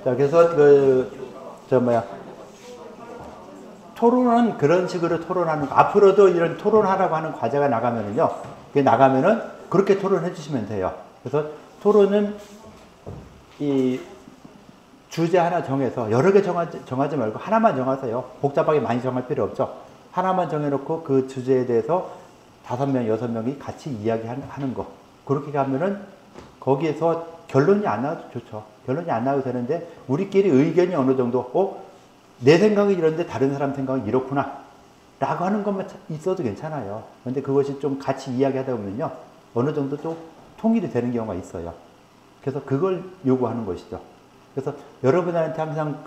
자, 그래서 토론은 그런 식으로 토론하는 거. 앞으로도 이런 토론하라고 하는 과제가 나가면은요, 그게 나가면은 그렇게 토론해 주시면 돼요. 그래서 토론은 이 주제 하나 정해서 여러 개 정하지 말고 하나만 정하세요. 복잡하게 많이 정할 필요 없죠. 하나만 정해놓고 그 주제에 대해서 5명, 6명이 같이 이야기하는 거. 그렇게 가면은 거기에서 결론이 안 나와도 좋죠. 결론이 안 나와도 되는데 우리끼리 의견이 어느 정도 내 생각이 이런데 다른 사람 생각은 이렇구나 라고 하는 것만 있어도 괜찮아요. 그런데 그것이 좀 같이 이야기하다 보면요 어느 정도 또 통일이 되는 경우가 있어요. 그래서 그걸 요구하는 것이죠. 그래서 여러분한테 항상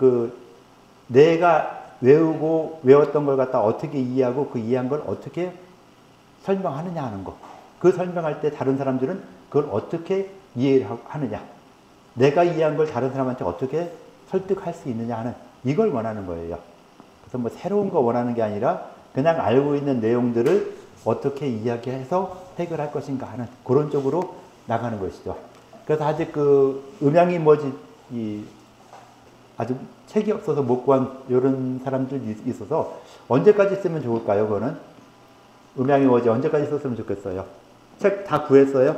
내가 외웠던 걸 갖다 어떻게 이해하고 그 이해한 걸 어떻게 설명하느냐 하는 거. 그 설명할 때 다른 사람들은 그걸 어떻게 이해를 하느냐. 내가 이해한 걸 다른 사람한테 어떻게 설득할 수 있느냐 하는 이걸 원하는 거예요. 그래서 뭐 새로운 거 원하는 게 아니라 그냥 알고 있는 내용들을 어떻게 이야기해서 해결할 것인가 하는 그런 쪽으로 나가는 것이죠. 그래서 아직 음양이 뭐지, 아주 책이 없어서 못 구한 이런 사람들이 있어서 언제까지 쓰면 좋을까요, 그거는? 음양이 뭐지, 언제까지 썼으면 좋겠어요? 책 다 구했어요?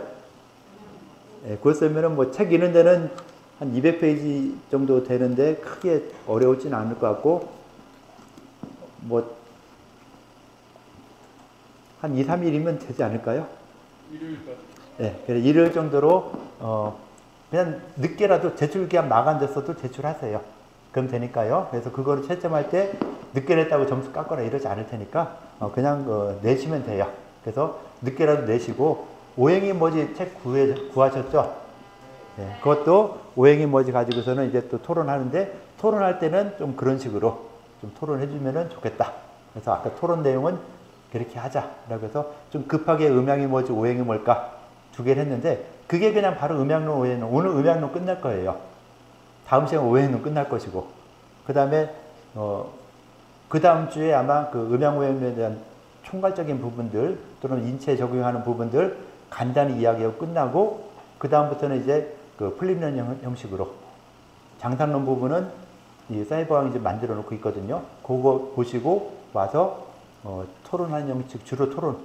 예, 구했으면은 뭐 책 읽는 데는 한 200페이지 정도 되는데 크게 어려울지는 않을 것 같고, 뭐, 한 2, 3일이면 되지 않을까요? 일요일까지. 네, 그래 일요일 정도로, 그냥 늦게라도 제출기한 마감됐어도 제출하세요. 그럼 되니까요. 그래서 그거를 채점할 때 늦게 냈다고 점수 깎거나 이러지 않을 테니까, 그냥 내시면 돼요. 그래서 늦게라도 내시고, 오행이 뭐지 책 구하셨죠? 네, 그것도 오행이 뭐지 가지고서는 이제 또 토론하는데, 토론할 때는 좀 그런 식으로 좀 토론해 주면은 좋겠다. 그래서 아까 토론 내용은 그렇게 하자라고 해서 좀 급하게 음양이 뭐지 오행이 뭘까 2개를 했는데, 그게 그냥 바로 음양론 오행론, 오늘 음양론 끝날 거예요. 다음 시간 오행론 끝날 것이고, 그 다음에 그 다음 주에 아마 그 음양 오행론에 대한 총괄적인 부분들 또는 인체에 적용하는 부분들 간단히 이야기하고 끝나고, 그 다음부터는 이제 그 플립런 형식으로 장상론 부분은 이 사이버왕이 이제 만들어 놓고 있거든요. 그거 보시고 와서 토론하는 형식, 주로 토론.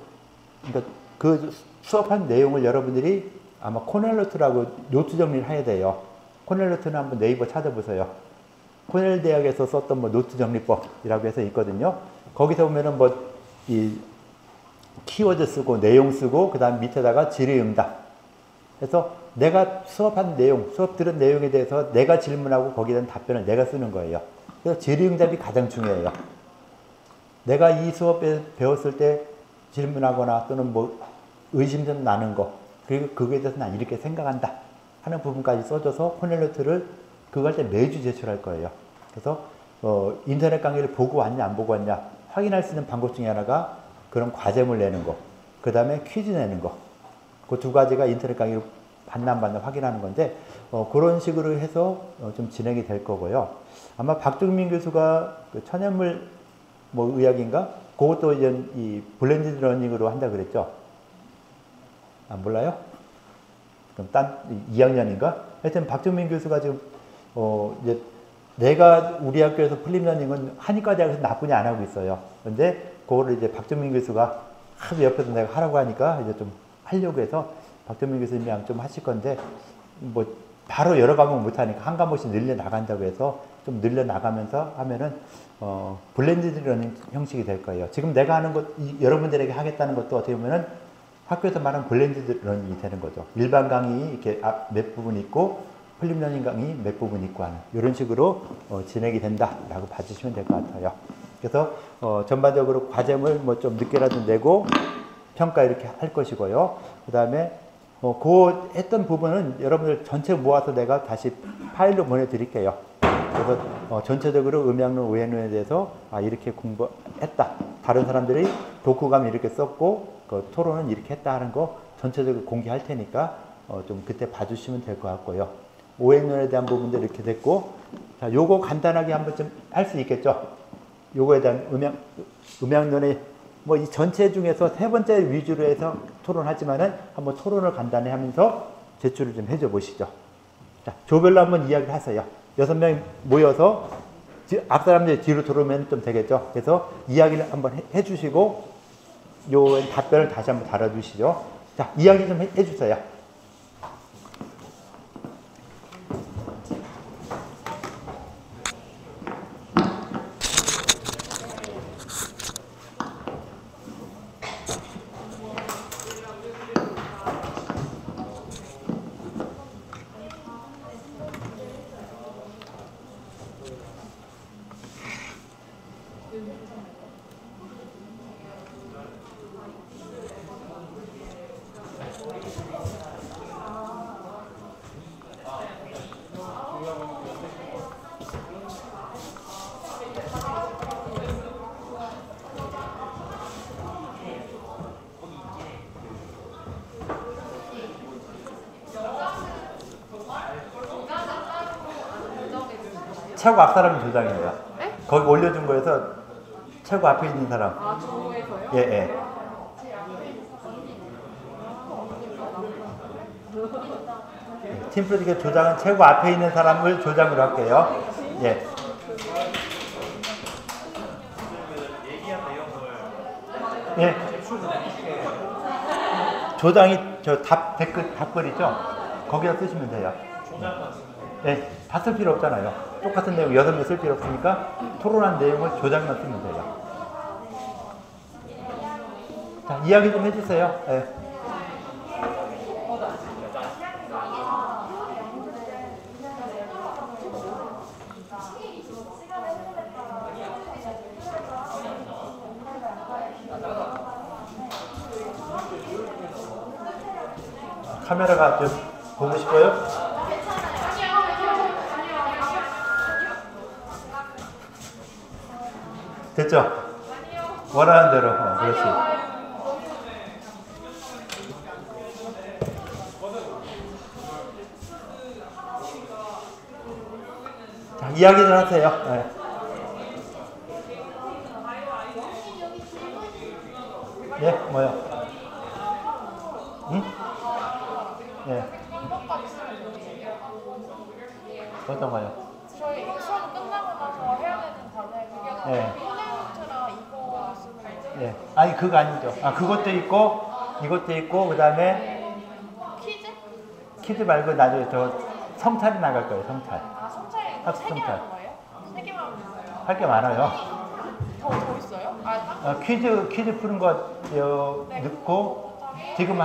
그러니까 그 수업한 내용을 여러분들이 아마 코넬노트라고 노트 정리를 해야 돼요. 코넬노트는 한번 네이버 찾아보세요. 코넬 대학에서 썼던 뭐 노트 정리법이라고 해서 있거든요. 거기서 보면은 뭐 이 키워드 쓰고 내용 쓰고 그 다음 밑에다가 질의응답. 그래서 내가 수업한 내용, 수업 들은 내용에 대해서 내가 질문하고 거기에 대한 답변을 내가 쓰는 거예요. 그래서 질의응답이 가장 중요해요. 내가 이 수업에 배웠을 때 질문하거나 또는 뭐 의심 좀 나는 거, 그리고 그거에 대해서 난 이렇게 생각한다 하는 부분까지 써줘서 코넬노트를 그거 할 때 매주 제출할 거예요. 그래서 인터넷 강의를 보고 왔냐 안 보고 왔냐 확인할 수 있는 방법 중에 하나가 그런 과제물 내는 거, 그 다음에 퀴즈 내는 거, 그 2가지가 인터넷 강의로 봤나 안 봤나 확인하는 건데, 그런 식으로 해서 좀 진행이 될 거고요. 아마 박종민 교수가 그 천연물 뭐 의학인가? 그것도 이제 이 블렌디드 러닝으로 한다 그랬죠? 아, 몰라요? 그럼 2학년인가? 하여튼 박종민 교수가 지금, 이제 내가 우리 학교에서 플립러닝은 한의과대학에서 나쁘지 안 하고 있어요. 근데 그거를 이제 박종민 교수가 하도 옆에서 내가 하라고 하니까 이제 좀 하려고 해서 박종민 교수님이랑 좀 하실 건데, 뭐 바로 여러 과목 못하니까 한 과목씩 늘려나간다고 해서 좀 늘려나가면서 하면은 블렌디드 러닝 형식이 될 거예요. 지금 내가 하는 것, 여러분들에게 하겠다는 것도 어떻게 보면은 학교에서 말하는 블렌디드 러닝이 되는 거죠. 일반 강의 이렇게 몇 부분 있고 플립 러닝 강의 몇 부분 있고 하는 이런 식으로 진행이 된다라고 봐주시면 될 것 같아요. 그래서 전반적으로 과제물 뭐 좀 늦게라도 내고 평가 이렇게 할 것이고요. 그 다음에 그 했던 부분은 여러분들 전체 모아서 내가 다시 파일로 보내드릴게요. 그래서 전체적으로 음양론, 오행론에 대해서 이렇게 공부했다. 다른 사람들이 독후감 이렇게 썼고 그 토론은 이렇게 했다 하는 거 전체적으로 공개할 테니까 좀 그때 봐주시면 될 것 같고요. 오행론에 대한 부분도 이렇게 됐고, 자, 요거 간단하게 한번 좀 할 수 있겠죠? 요거에 대한 음양론의 뭐 이 전체 중에서 3번째 위주로 해서 토론하지만은 한번 토론을 간단히 하면서 제출을 좀 해줘 보시죠. 자, 조별로 한번 이야기를 하세요. 6명이 모여서 앞 사람들이 뒤로 들어오면 좀 되겠죠. 그래서 이야기를 한번 해주시고 요 답변을 다시 한번 달아주시죠. 자, 이야기 좀 해주세요. 최고 앞 사람이 조장이에요. 네? 거기 올려준 거에서 최고 앞에 있는 사람. 아, 저에서요? 예, 예. 팀 프로젝트 조장은 최고 앞에 있는 사람을 조장으로 할게요. 예. 예. 조장이 저 답글이죠? 거기다 쓰시면 돼요. 네, 다 쓸 필요 없잖아요. 똑같은 내용 6명 쓸 필요 없으니까 토론한 내용을 조장만 쓰면 돼요. 자, 이야기 좀 해주세요. 네. 카메라가 좀 보고 싶어요? 됐죠? 원하는 대로. 그렇지. 자, 이야기 좀 하세요. 네. 예, 뭐요? 응? 예. 어떤 거요? 저희 수업 끝나고 나서 해야 되는 과제가 예. 콘텐츠랑 이거 쓰는 예. 아니, 그거 아니죠. 아, 그것도 있고, 이것도 있고, 그 다음에 퀴즈? 퀴즈 말고 나중에 저 성찰이 나갈 거예요, 성찰. 아, 성찰이 학습 3개 성찰. 하는 거예요? 3개만 하는 거예요? 할 게 많아요. 더 있어요? 아, 퀴즈 푸는 거 넣고, 지금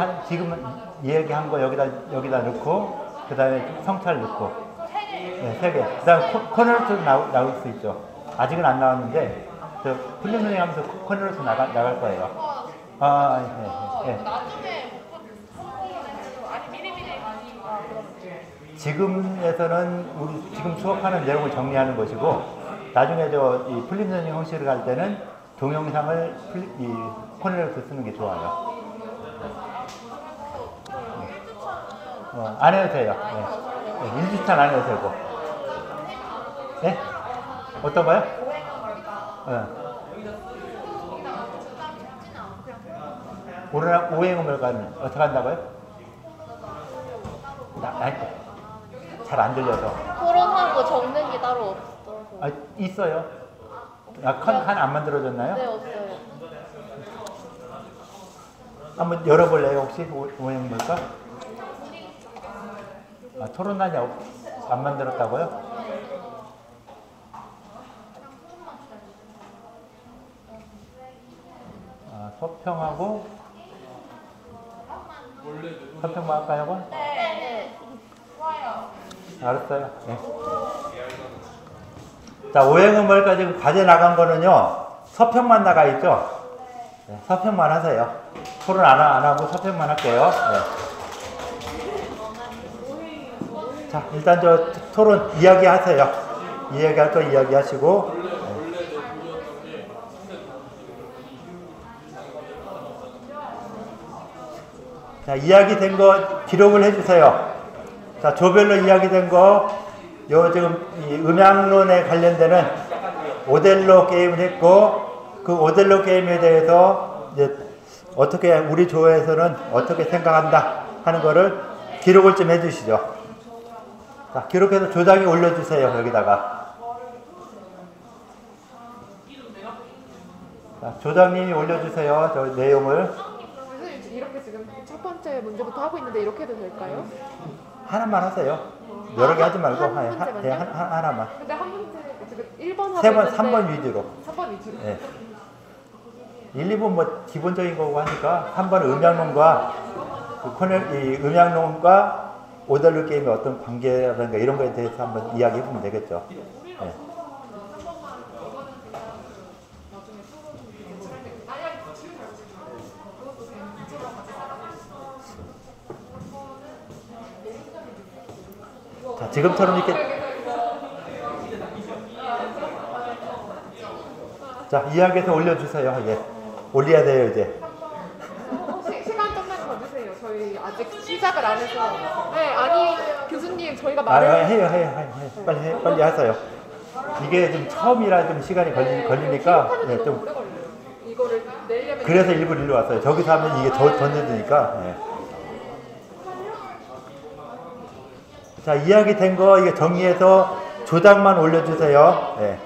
얘기한 거 여기다 넣고, 그 다음에 성찰 넣고. 네, 3개. 그 다음에 코너로도 나올 수 있죠. 아직은 안 나왔는데, 저 훈련 선생님 하면서 코너로도 나갈 거예요. 아, 네, 네. 나중에 못 아니 미리미리 지금에서는 우리 지금 수업하는 내용을 정리하는 것이고, 나중에 이 풀림 선생님 형식을 갈 때는 동영상을 이 코너로도 쓰는 게 좋아요. 안 해도 돼요. 네. 1주차는 안 해도 되고. 네? 어떤 거요? 오행음을가는 어떻게 한다고요? 잘 안 들려서. 토론하고 적는 게 따로 없어서. 아, 있어요. 칸 안 만들어졌나요? 네, 없어요. 한번 열어볼래요, 혹시? 오행음을가? 아, 토론란이 안 만들었다고요? 아, 서평하고 서평만 할까요? 네. 좋아요. 알았어요. 네. 자, 오행음을까 지금 과제 나간 거는요, 서평만 나가 있죠? 네, 서평만 하세요. 토론 안 하고 서평만 할게요. 네. 자, 일단 저 토론 이야기 하세요. 이야기할 거 이야기 하시고. 네. 자, 이야기된 거 기록을 해주세요. 자, 조별로 이야기된 거, 지금 이 음향론에 관련되는 오델로 게임을 했고, 그 오델로 게임에 대해서 이제 어떻게 우리 조에서는 어떻게 생각한다 하는 거를 기록을 좀 해주시죠. 자, 기록해서 조장이 올려주세요. 여기다가. 자, 조장님이 올려주세요. 저 내용을. 선생님 이렇게 지금 첫 번째 문제부터 하고 있는데 이렇게 해도 될까요? 하나만 하세요. 여러 개 하지 말고 한 문제만요? 하나만. 근데 한 문제 지금 1번 하고 세 번, 있는데 3번 위주로. 3번 위주로. 예. 1, 2번 뭐 기본적인 거고 하니까 3번은 음양론과 이 음양론과 오더를 게임의 어떤 관계라든가 이런 거에 대해서 한번 이야기해 보면 되겠죠. 예. 자, 지금처럼 이렇게 자, 이야기해서 올려주세요. 예. 올려야 돼요, 이제. 혹시 시간 좀만 더 주세요. 저희 아직 시작을 안 해서. 네, 아니 교수님 저희가 해요. 빨리 하세요. 이게 좀 처음이라 좀 시간이 걸리니까 예, 좀 오래 걸려요. 이거를 내려면 그래서 일로 왔어요. 저기서 하면 이게 더 늦으니까. 예. 자, 이야기 된 거 이게 정리해서 조작만 올려주세요. 예.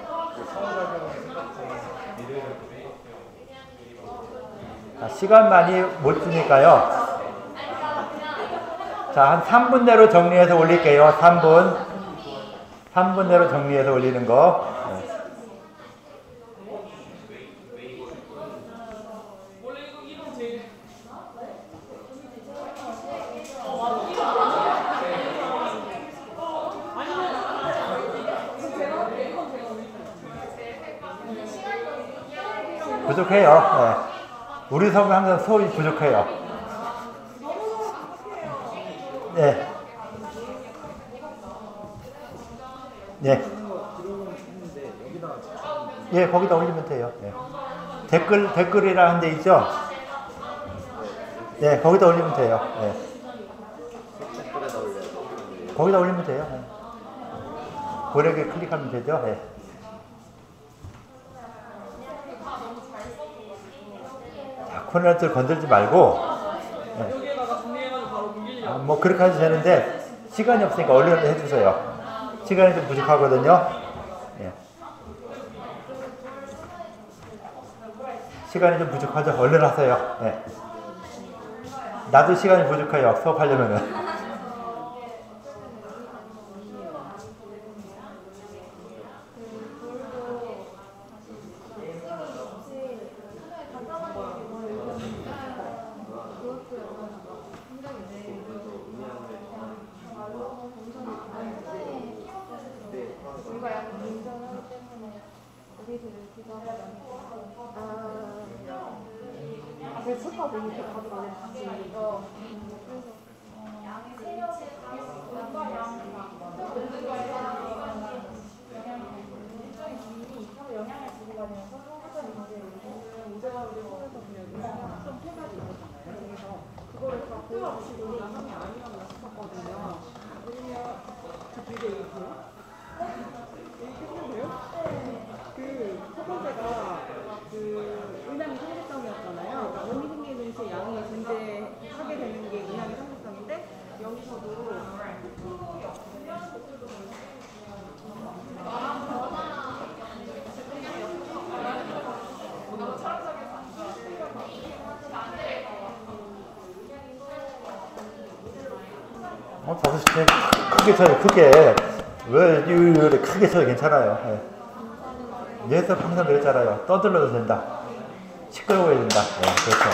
자, 시간 많이 못 주니까요. 자, 한 3분 내로 정리해서 올릴게요. 3분 내로 정리해서 올리는 거. 예. 부족해요. 예. 우리 섬은 항상 수업이 부족해요. 네. 네. 예, 거기다 올리면 돼요. 예. 댓글이라는 데 있죠? 네, 거기다 올리면 돼요. 예. 거기다 올리면 돼요. 예. 고르게 클릭하면 되죠? 예. 자, 코너를 건들지 말고, 예. 뭐 그렇게 해도 되는데 시간이 없으니까 얼른 해주세요. 시간이 좀 부족하거든요. 예. 시간이 좀 부족하죠. 얼른 하세요. 예. 나도 시간이 부족해요. 수업하려면은. 첫 번째가 음양의 상대성이었잖아요. 그러니까 음이 생기는 시 양이 존재하게 되는 게 음양의 상대성인데 여기서도 다섯 시 크게 쳐요. 크게. 왜 이렇게 크게 쳐요. 괜찮아요. 예. 예서 항상 그랬잖아요. 떠들러도 된다. 시끄러워야 된다. 예, 그렇죠. 예.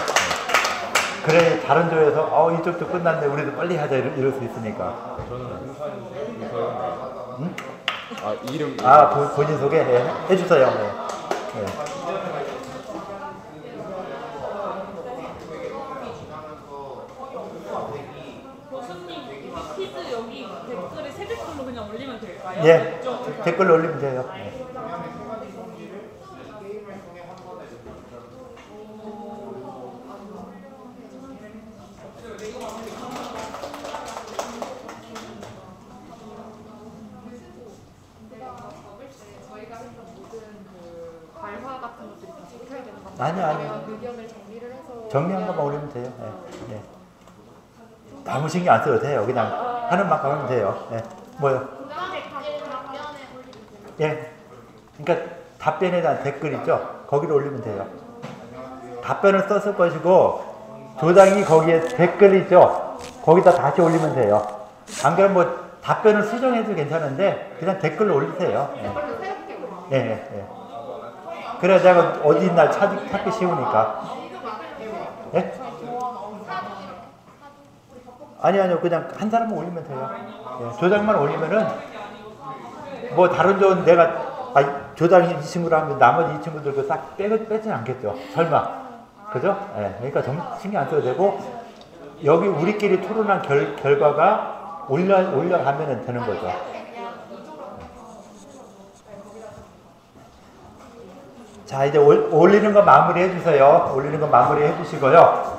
그래 다른 조에서 이쪽도 끝났네. 우리도 빨리 하자 이럴 수 있으니까. 저는 응? 이름. 본인 소개 해주세요. 예. 예. 퀴즈 여기 댓글에 새 댓글로 그냥 올리면 될까요? 예, 댓글로 올리면 돼요. 예. 발화 같은 것들이 다 적혀야 되는 건가요? 아니요. 아니면 의견을 정리를 해서 정리한 것만 올리면 돼요. 예. 예. 너무 신경 안 써도 돼요. 그냥 하는 만큼 하면 돼요. 예. 뭐요? 예. 그러니까 답변에 대한 댓글 있죠? 거기로 올리면 돼요. 답변을 썼을 것이고 조장이 거기에 댓글 있죠? 거기다 다시 올리면 돼요. 안 그러면 뭐 답변을 수정해도 괜찮은데 그냥 댓글로 올리세요. 예. 예, 예. 그래야 내가 어디 있나 찾기 쉬우니까. 예? 아니요. 그냥 한 사람만 올리면 돼요. 예. 조장만 올리면은 뭐 다른 조 내가 조장이 이 친구라 하면 나머지 이 친구들도 싹 빼진 않겠죠. 설마. 그죠? 예. 그러니까 신경 안 써도 되고 여기 우리끼리 토론한 결과가 올라가면 되는 거죠. 자, 이제 올리는 거 마무리 해주세요. 올리는 거 마무리 해주시고요.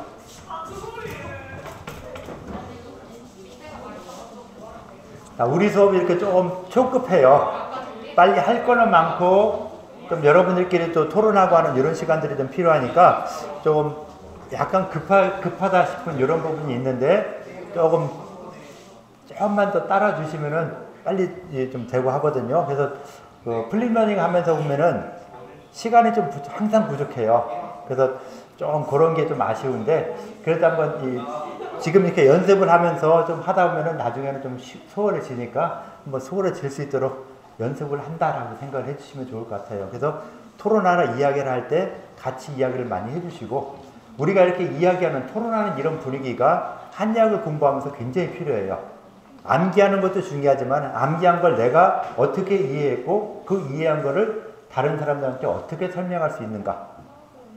자, 우리 수업이 이렇게 조금 초급해요. 빨리 할 거는 많고, 좀 여러분들끼리 또 토론하고 하는 이런 시간들이 좀 필요하니까, 조금 약간 급하다 싶은 이런 부분이 있는데, 조금만 더 따라주시면은 빨리 좀 되고 하거든요. 그래서, 플립러닝 하면서 보면은, 시간이 좀 항상 부족해요. 그래서 좀 그런 게 좀 아쉬운데 그래도 한번 지금 이렇게 연습을 하면서 좀 하다 보면은 나중에는 좀 소홀해지니까 한번 소홀해질 수 있도록 연습을 한다라고 생각을 해주시면 좋을 것 같아요. 그래서 토론하나 이야기를 할 때 같이 이야기를 많이 해주시고 우리가 이렇게 이야기하는 토론하는 이런 분위기가 한의학을 공부하면서 굉장히 필요해요. 암기하는 것도 중요하지만 암기한 걸 내가 어떻게 이해했고 그 이해한 거를 다른 사람들한테 어떻게 설명할 수 있는가?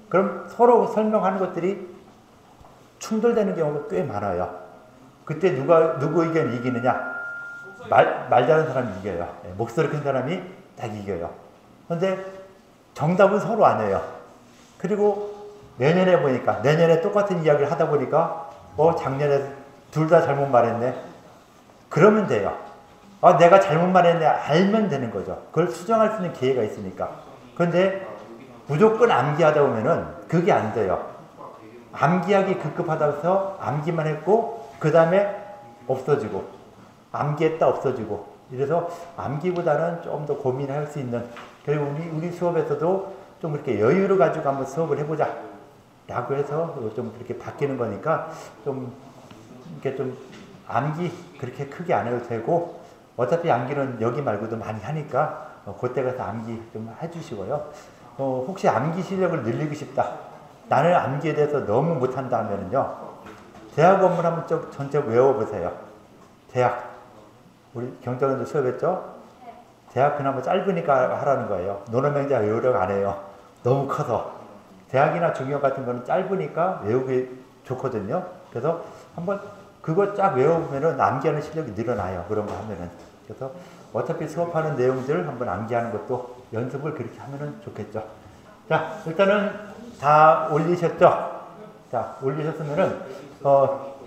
그럼 서로 설명하는 것들이 충돌되는 경우가 꽤 많아요. 그때 누구 의견이 이기느냐? 말 잘하는 사람이 이겨요. 목소리 큰 사람이 딱 이겨요. 그런데 정답은 서로 안 해요. 그리고 내년에 똑같은 이야기를 하다 보니까 작년에 둘 다 잘못 말했네. 그러면 돼요. 내가 잘못 말했네 알면 되는 거죠. 그걸 수정할 수 있는 기회가 있으니까. 그런데 무조건 암기하다 보면은 그게 안 돼요. 암기하기 급급하다 해서 암기만 했고 그 다음에 없어지고 암기했다 없어지고 이래서 암기보다는 좀 더 고민할 수 있는 그리고 우리 수업에서도 좀 이렇게 여유를 가지고 한번 수업을 해보자 라고 해서 좀 그렇게 바뀌는 거니까 좀 이렇게 좀 암기 그렇게 크게 안 해도 되고 어차피 암기는 여기 말고도 많이 하니까 그때 가서 암기 좀 해주시고요. 혹시 암기 실력을 늘리고 싶다. 나는 암기에 대해서 너무 못한다 하면은요. 대학 원문 한번 전체 외워보세요. 대학. 우리 경정원도 수업했죠? 대학 그나마 짧으니까 하라는 거예요. 논어명자 외우려고 안 해요. 너무 커서. 대학이나 중요 같은 거는 짧으니까 외우기 좋거든요. 그래서 한번 그거 쫙 외워보면은 암기하는 실력이 늘어나요. 그런 거 하면은. 그래서 어차피 수업하는 내용들 한번 암기하는 것도 연습을 그렇게 하면은 좋겠죠. 자, 일단은 다 올리셨죠? 자, 올리셨으면은,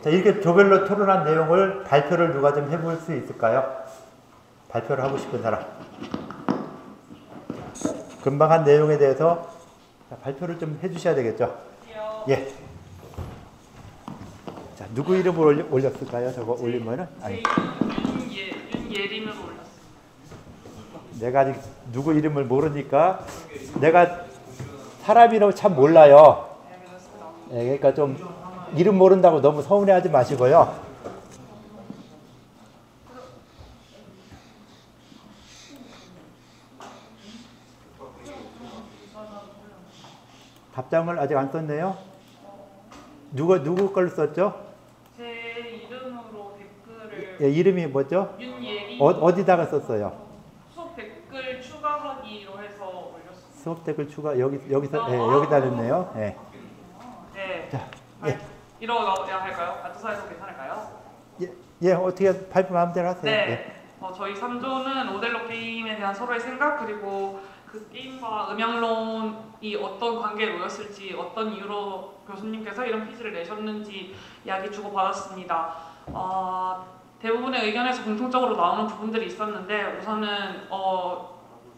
자, 이렇게 조별로 토론한 내용을 발표를 누가 좀 해볼 수 있을까요? 발표를 하고 싶은 사람. 금방 한 내용에 대해서 발표를 좀 해주셔야 되겠죠? 예. 자, 누구 이름을 올렸을까요? 저거 올리면은? 아니. 윤예림으로 올렸어요. 내가 아직 누구 이름을 모르니까 내가 사람 이름을 참 몰라요. 네, 그러니까 좀 이름 모른다고 너무 서운해하지 마시고요. 답장을 아직 안 썼네요. 누구 걸 썼죠? 제 이름으로 댓글을 예, 이름이 뭐죠? 윤예림 어디다가 썼어요? 수업 댓글 추가하기로 해서 올렸어요. 수업 댓글 추가 여기서 예, 여기다 냈네요. 예. 네. 자, 예. 이러야 할까요? 발표사에서 괜찮을까요? 예, 어떻게 발표 마음대로 하세요. 네. 예. 저희 3조는 오델로 게임에 대한 서로의 생각 그리고 그 게임과 음향론이 어떤 관계에 놓였을지 어떤 이유로 교수님께서 이런 퀴즈를 내셨는지 이야기 주고받았습니다. 대부분의 의견에서 공통적으로 나오는 부분들이 있었는데 우선은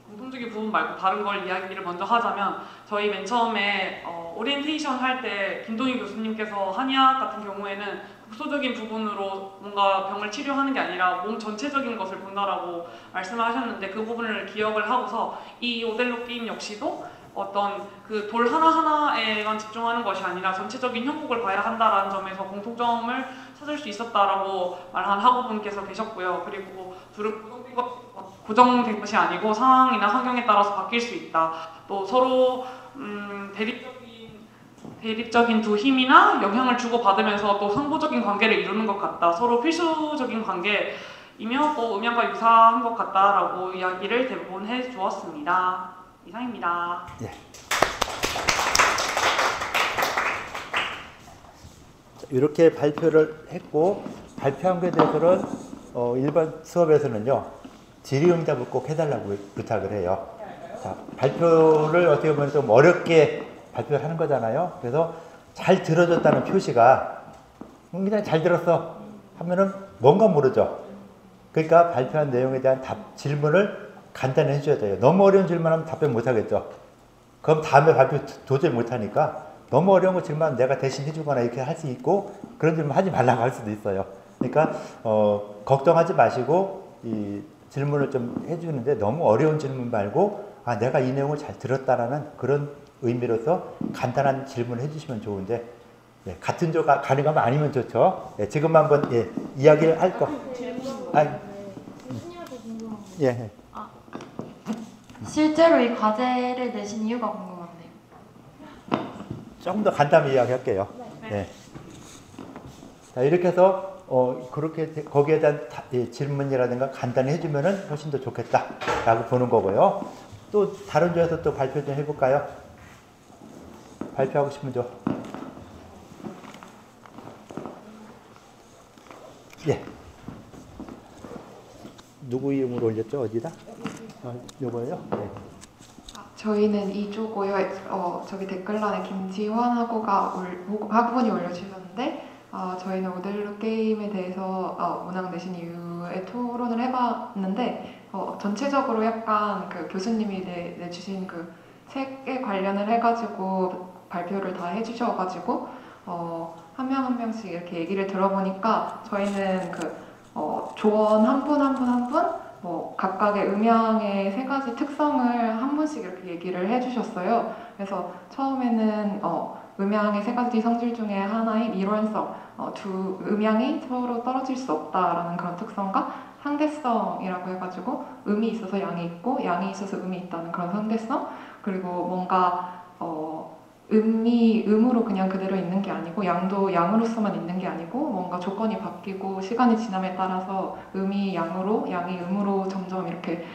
공통적인 부분 말고 다른 걸 이야기를 먼저 하자면 저희 맨 처음에 오리엔테이션 할 때 김동희 교수님께서 한의학 같은 경우에는 국소적인 부분으로 뭔가 병을 치료하는 게 아니라 몸 전체적인 것을 본다라고 말씀을 하셨는데 그 부분을 기억을 하고서 이 오델로 게임 역시도 어떤 그 돌 하나하나에만 집중하는 것이 아니라 전체적인 형국을 봐야 한다라는 점에서 공통점을 찾을 수 있었다라고 말한 학우분께서 계셨고요. 그리고 둘은 고정된 것이 아니고 상황이나 환경에 따라서 바뀔 수 있다. 또 서로 대립적인 두 힘이나 영향을 주고받으면서 또 상호적인 관계를 이루는 것 같다. 서로 필수적인 관계이며 또 음양과 유사한 것 같다라고 이야기를 대부분 해주었습니다. 이상입니다. 예. 이렇게 발표를 했고 발표한 것에 대해서는 일반 수업에서는요 질의응답을 꼭 해달라고 부탁을 해요. 자, 발표를 어떻게 보면 좀 어렵게 발표를 하는 거잖아요. 그래서 잘 들어줬다는 표시가 그냥 잘 들었어 하면은 뭔가 모르죠. 그러니까 발표한 내용에 대한 질문을 간단히 해줘야 돼요. 너무 어려운 질문하면 답변 못 하겠죠. 그럼 다음에 발표 도저히 못 하니까 너무 어려운 거 질문 내가 대신 해주거나 이렇게 할 수 있고 그런 질문 하지 말라고 할 수도 있어요. 그러니까 걱정하지 마시고 이 질문을 좀 해주는데 너무 어려운 질문 말고 아 내가 이 내용을 잘 들었다라는 그런 의미로서 간단한 질문을 해주시면 좋은데 예, 같은 조가 가능하면 아니면 좋죠. 예, 지금 한번 예, 이야기를 할 거. 교수님한테 궁금한 게 예. 실제로 이 과제를 내신 이유가 궁금한데요. 조금 더 간단히 이야기할게요. 네. 자, 이렇게 해서 그렇게 거기에 대한 질문이라든가 간단히 해주면은 훨씬 더 좋겠다라고 보는 거고요. 또 다른 조에서 또 발표 좀 해볼까요? 발표하고 싶은 조. 예. 누구 이름으로 올렸죠? 어디다? 요거요? 네. 저희는 2조고요. 저기 댓글란에 김지환 학우분이 올려주셨는데 저희는 오델로 게임에 대해서 문항 내신 이후에 토론을 해봤는데 전체적으로 약간 그 교수님이 내주신 그 책에 관련을 해가지고 발표를 다 해주셔가지고 한 명 한 명씩 이렇게 얘기를 들어보니까 저희는 그 조원 한 분 한 분 한 분 뭐 각각의 음양의 세 가지 특성을 한 분씩 이렇게 얘기를 해주셨어요. 그래서 처음에는 음양의 세 가지 성질 중에 하나인 일원성, 두 음양이 서로 떨어질 수 없다라는 그런 특성과 상대성이라고 해가지고 음이 있어서 양이 있고 양이 있어서 음이 있다는 그런 상대성, 그리고 뭔가 음이 음으로 그냥 그대로 있는 게 아니고 양도 양으로서만 있는 게 아니고 뭔가 조건이 바뀌고 시간이 지남에 따라서 음이 양으로 양이 음으로 점점 이렇게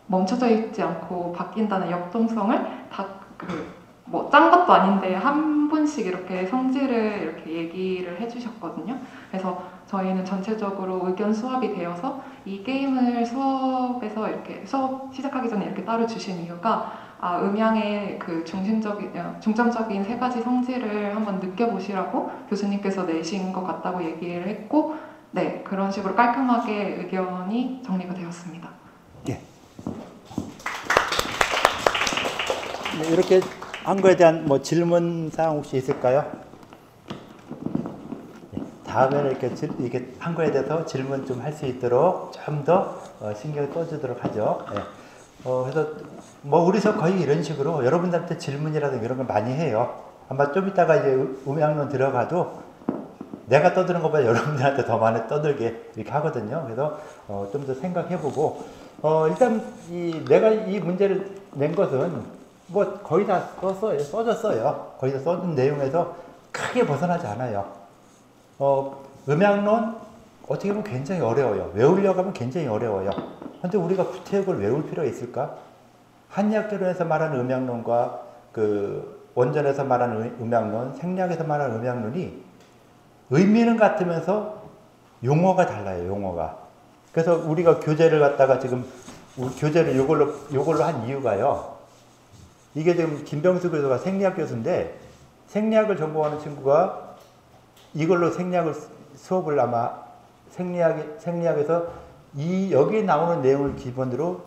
멈춰져 있지 않고 바뀐다는 역동성을 다 뭐 짠 것도 아닌데 한 분씩 이렇게 성질을 이렇게 얘기를 해주셨거든요. 그래서 저희는 전체적으로 의견 수합이 되어서 이 게임을 수업에서 이렇게 수업 시작하기 전에 이렇게 따로 주신 이유가 음양의 그 중점적인 세 가지 성질을 한번 느껴보시라고 교수님께서 내신 것 같다고 얘기를 했고, 네, 그런 식으로 깔끔하게 의견이 정리가 되었습니다. 예. 이렇게 한 거에 대한 뭐 질문 사항 혹시 있을까요? 다음에는 이렇게 한 거에 대해서 질문 좀 할 수 있도록 좀 더 신경을 써주도록 하죠. 예. 그래서 뭐 우리 수업 거의 이런 식으로 여러분들한테 질문이라든가 이런 걸 많이 해요. 아마 좀 이따가 이제 음양론 들어가도 내가 떠드는 것보다 여러분들한테 더 많이 떠들게 이렇게 하거든요. 그래서 좀 더 생각해보고 일단 내가 이 문제를 낸 것은 뭐 거의 다 써졌어요. 거의 다 써준 내용에서 크게 벗어나지 않아요. 음양론 어떻게 보면 굉장히 어려워요. 외우려고 하면 굉장히 어려워요. 근데 우리가 구체적으로 외울 필요가 있을까? 한의학적으로 말하는 음양론과 그 원전에서 말하는 음양론, 생리학에서 말하는 음양론이 의미는 같으면서 용어가 달라요. 용어가. 그래서 우리가 교재를 갖다가 지금 교재를 요걸로 한 이유가요. 이게 지금 김병수 교수가 생리학 교수인데 생리학을 전공하는 친구가 이걸로 생리학을 수업을 아마 생리학에서 여기에 나오는 내용을 기본으로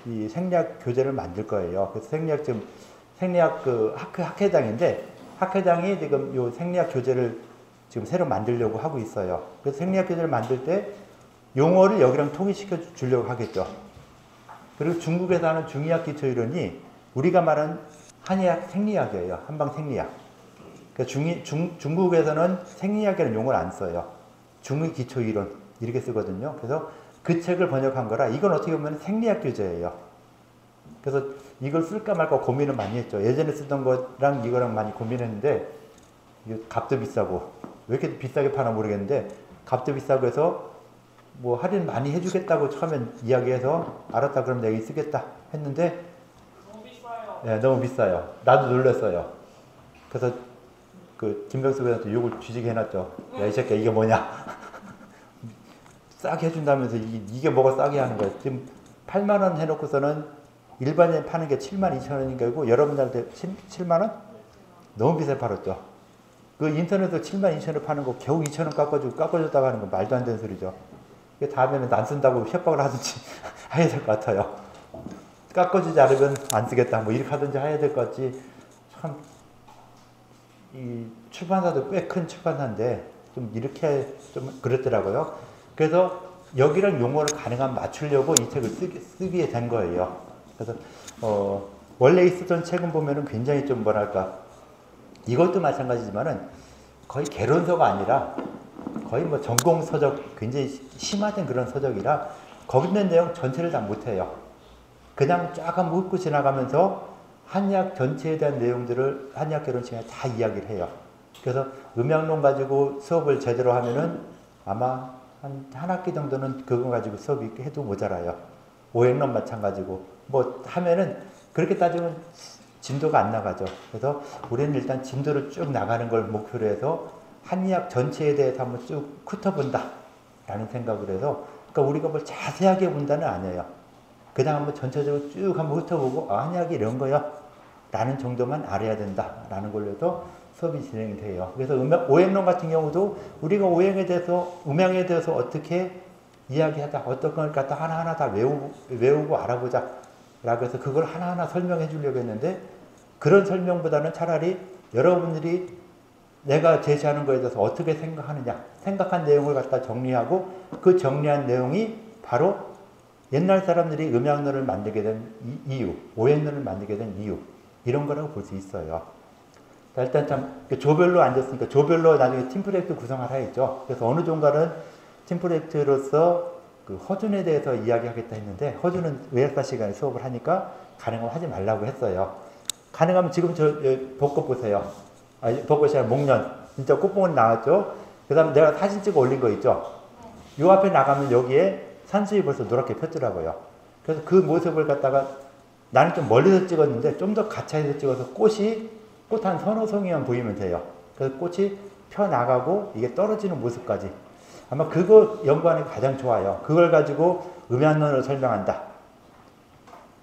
이 생리학 교재를 만들 거예요. 그래서 생리학 그 학회장인데 학회장이 지금 요 생리학 교재를 지금 새로 만들려고 하고 있어요. 그래서 생리학 교재를 만들 때 용어를 여기랑 통일시켜 주려고 하겠죠. 그리고 중국에서 하는 중의학 기초이론이 우리가 말하는 한의학 생리학이에요. 한방 생리학. 그러니까 중국에서는 생리학이라는 용어를 안 써요. 중의 기초이론 이렇게 쓰거든요. 그래서 그 책을 번역한 거라 이건 어떻게 보면 생리학 교재예요. 그래서 이걸 쓸까 말까 고민을 많이 했죠. 예전에 쓰던 거랑 이거랑 많이 고민했는데 이게 값도 비싸고 왜 이렇게 비싸게 파나 모르겠는데 값도 비싸고 해서 뭐 할인 많이 해주겠다고 처음엔 이야기해서 알았다 그럼 내가 쓰겠다 했는데 너무 비싸요. 네, 너무 비싸요. 나도 놀랐어요. 그래서 그 김병수 회장한테 욕을 뒤지게 해놨죠. 야 이 새끼야 이게 뭐냐. 싸게 해준다면서 이게 뭐가 싸게 하는 거야. 지금 8만 원 해놓고서는 일반인 파는 게 7만 2천 원인가고 여러분들한테 7만 원? 너무 비싸게 팔았죠. 그 인터넷에서 7만 2천 원 파는 거 겨우 2천 원 깎아줬다고 하는 거 말도 안 되는 소리죠. 다음에는 안 쓴다고 협박을 하든지 해야 될 것 같아요. 깎아주지 않으면 안 쓰겠다 뭐 이렇게 하든지 해야 될 것 같지. 참 이 출판사도 꽤 큰 출판사인데 좀 이렇게 좀 그렇더라고요. 그래서 여기랑 용어를 가능하면 맞추려고 이 책을 쓰게 된 거예요. 그래서 원래 있었던 책은 보면은 굉장히 좀 뭐랄까 이것도 마찬가지지만은 거의 개론서가 아니라 거의 뭐 전공 서적 굉장히 심화된 그런 서적이라 거기 있는 내용 전체를 다 못해요. 그냥 쫙 한번 훑고 지나가면서 한의학 전체에 대한 내용들을 한의학 개론 시간에 다 이야기를 해요. 그래서 음양론 가지고 수업을 제대로 하면은 아마 한 학기 정도는 그거 가지고 수업 해도 모자라요. 오행론 마찬가지고 뭐 하면은 그렇게 따지면 진도가 안 나가죠. 그래서 우리는 일단 진도를 쭉 나가는 걸 목표로 해서 한의학 전체에 대해서 한번 쭉 훑어본다 라는 생각을 해서 그러니까 우리가 뭘 자세하게 본다는 아니에요. 그냥 한번 전체적으로 쭉 한번 훑어보고 한의학이 이런 거야 라는 정도만 알아야 된다 라는 걸로 해서 수업이 진행이 돼요. 그래서 오행론 같은 경우도 우리가 오행에 대해서 음양에 대해서 어떻게 이야기하자 어떤 걸 갖다 하나하나 다 외우고 알아보자 라고 해서 그걸 하나하나 설명해 주려고 했는데 그런 설명보다는 차라리 여러분들이 내가 제시하는 거에 대해서 어떻게 생각하느냐 생각한 내용을 갖다 정리하고 그 정리한 내용이 바로 옛날 사람들이 음양론을 만들게 된 이유 오행론을 만들게 된 이유 이런 거라고 볼 수 있어요. 일단 참 조별로 앉았으니까 조별로 나중에 팀 프로젝트 구성하라 했죠. 그래서 어느 정도는 팀 프로젝트로서 그 허준에 대해서 이야기하겠다 했는데 허준은 외학사 시간에 수업을 하니까 가능하면 하지 말라고 했어요. 가능하면 지금 저 벚꽃 보세요. 벚꽃이 아니라 목련 진짜 꽃봉오리 나왔죠. 그 다음에 내가 사진 찍어 올린 거 있죠. 요 앞에 나가면 여기에 산수이 벌써 노랗게 폈더라고요. 그래서 그 모습을 갖다가 나는 좀 멀리서 찍었는데 좀 더 가까이서 찍어서 꽃 한 서너 송이만 보이면 돼요. 그래서 꽃이 펴나가고 이게 떨어지는 모습까지 아마 그거 연구하는 게 가장 좋아요. 그걸 가지고 음양론으로 설명한다.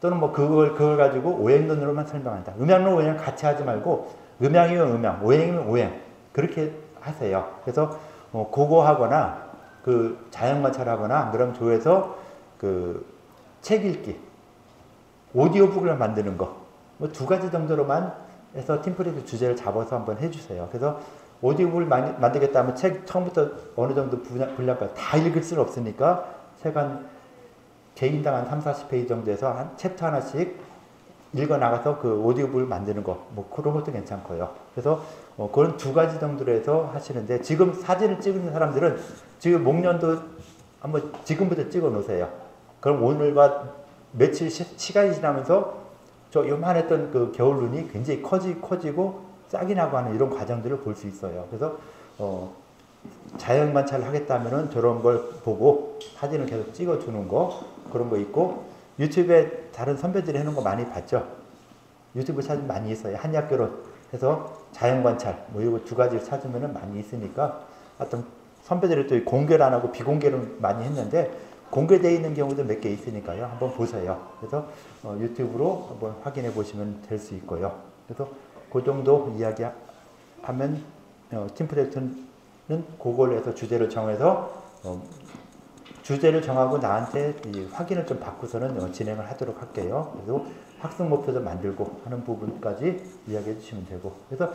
또는 뭐 그걸 가지고 오행론으로만 설명한다. 음양론 오행 같이 하지 말고 음양이면 음양, 오행이면 오행 그렇게 하세요. 그래서 그거 하거나 그 자연관찰하거나 그럼 조에서 그 책 읽기, 오디오북을 만드는 거 뭐 2가지 정도로만 해서 팀프로젝트 주제를 잡아서 한번 해주세요. 그래서 오디오북을 만들겠다 하면 책 처음부터 어느 정도 분량까지 다 읽을 수는 없으니까 책 한 개인당 한 30-40페이지 정도에서 한 챕터 하나씩 읽어나가서 그 오디오북을 만드는 거 뭐 그런 것도 괜찮고요. 그래서 그런 2가지 정도로 해서 하시는데 지금 사진을 찍는 사람들은 지금 목련도 한번 지금부터 찍어 놓으세요. 그럼 오늘과 며칠 시간이 지나면서 저 요만했던 그 겨울눈이 굉장히 커지고 싹이 나고 하는 이런 과정들을 볼 수 있어요. 그래서 자연 관찰을 하겠다면은 저런 걸 보고 사진을 계속 찍어주는 거 그런 거 있고 유튜브에 다른 선배들이 해놓은 거 많이 봤죠. 유튜브 사진 많이 있어요. 한의학교로 해서 자연 관찰 뭐 이거 2가지를 찾으면은 많이 있으니까 어떤 선배들이 또 공개를 안 하고 비공개를 많이 했는데 공개되어 있는 경우도 몇 개 있으니까요. 한번 보세요. 그래서 유튜브로 한번 확인해 보시면 될 수 있고요. 그래서 그 정도 이야기하면 팀 프로젝트는 그걸 해서 주제를 정해서 주제를 정하고 나한테 이 확인을 좀 받고서는 진행을 하도록 할게요. 그래서 학습 목표도 만들고 하는 부분까지 이야기해 주시면 되고. 그래서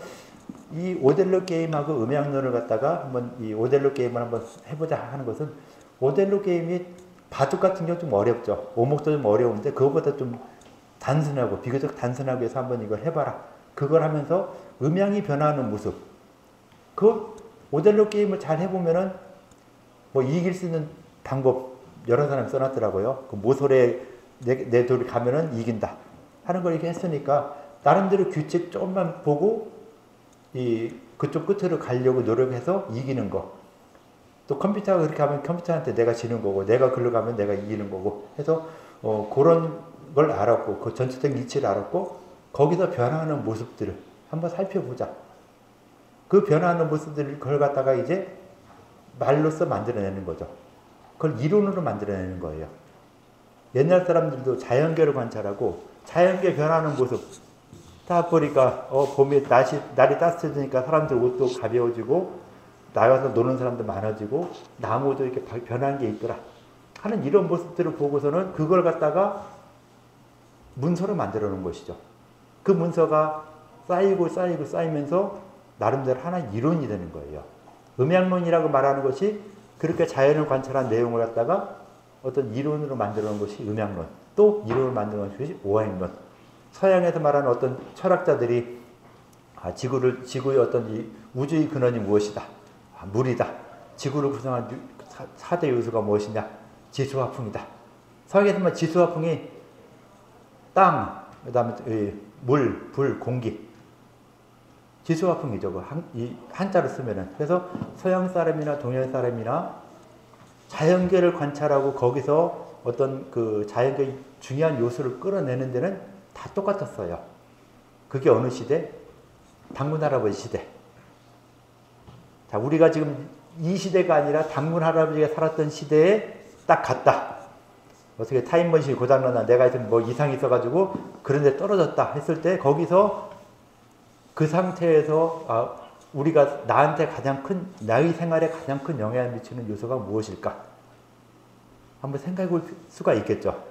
이 오델로 게임하고 음향론을 갖다가 한번 이 오델로 게임을 한번 해보자 하는 것은, 오델로 게임이 바둑 같은 경우 좀 어렵죠. 오목도 좀 어려운데 그것보다 좀 단순하고 비교적 단순하게 해서 한번 이걸 해봐라. 그걸 하면서 음향이 변화하는 모습. 그 오델로 게임을 잘 해보면은 뭐 이길 수 있는 방법 여러 사람이 써놨더라고요. 그 모서리에 내 돌이 가면은 이긴다 하는 걸 이렇게 했으니까 나름대로 규칙 조금만 보고 이 그쪽 끝으로 가려고 노력해서 이기는 거. 또 컴퓨터가 그렇게 하면 컴퓨터한테 내가 지는 거고, 내가 글로 가면 내가 이기는 거고 해서 그런 걸 알았고, 그 전체적인 이치를 알았고, 거기서 변화하는 모습들을 한번 살펴보자. 그 변화하는 모습들을 그걸 갖다가 이제 말로써 만들어내는 거죠. 그걸 이론으로 만들어내는 거예요. 옛날 사람들도 자연계를 관찰하고 자연계 변화하는 모습 딱 보니까 봄에 날이 따뜻해지니까 사람들 옷도 가벼워지고 나가서 노는 사람도 많아지고 나무도 이렇게 변한 게 있더라 하는 이런 모습들을 보고서는 그걸 갖다가 문서로 만들어 놓은 것이죠. 그 문서가 쌓이면서 나름대로 하나의 이론이 되는 거예요. 음향론이라고 말하는 것이 그렇게 자연을 관찰한 내용을 갖다가 어떤 이론으로 만들어 놓은 것이 음향론, 또 이론을 만들어 놓은 것이 오행론. 서양에서 말하는 어떤 철학자들이 지구의 어떤 이 우주의 근원이 무엇이다. 물이다. 지구를 구성한 4대 요소가 무엇이냐. 지수화풍이다. 서양에서 말하는 지수화풍이 땅, 그 다음에 물, 불, 공기. 지수화풍이죠. 이 한자로 쓰면은. 그래서 서양 사람이나 동양 사람이나 자연계를 관찰하고 거기서 어떤 그 자연계의 중요한 요소를 끌어내는 데는 다 똑같았어요. 그게 어느 시대? 당군 할아버지 시대. 자, 우리가 지금 이 시대가 아니라 당군 할아버지가 살았던 시대에 딱 갔다. 어떻게 타임머신이 고장났나, 내가 하여튼 뭐 이상이 있어가지고 그런데 떨어졌다 했을 때 거기서 그 상태에서 우리가 나의 생활에 가장 큰 영향을 미치는 요소가 무엇일까? 한번 생각해 볼 수가 있겠죠.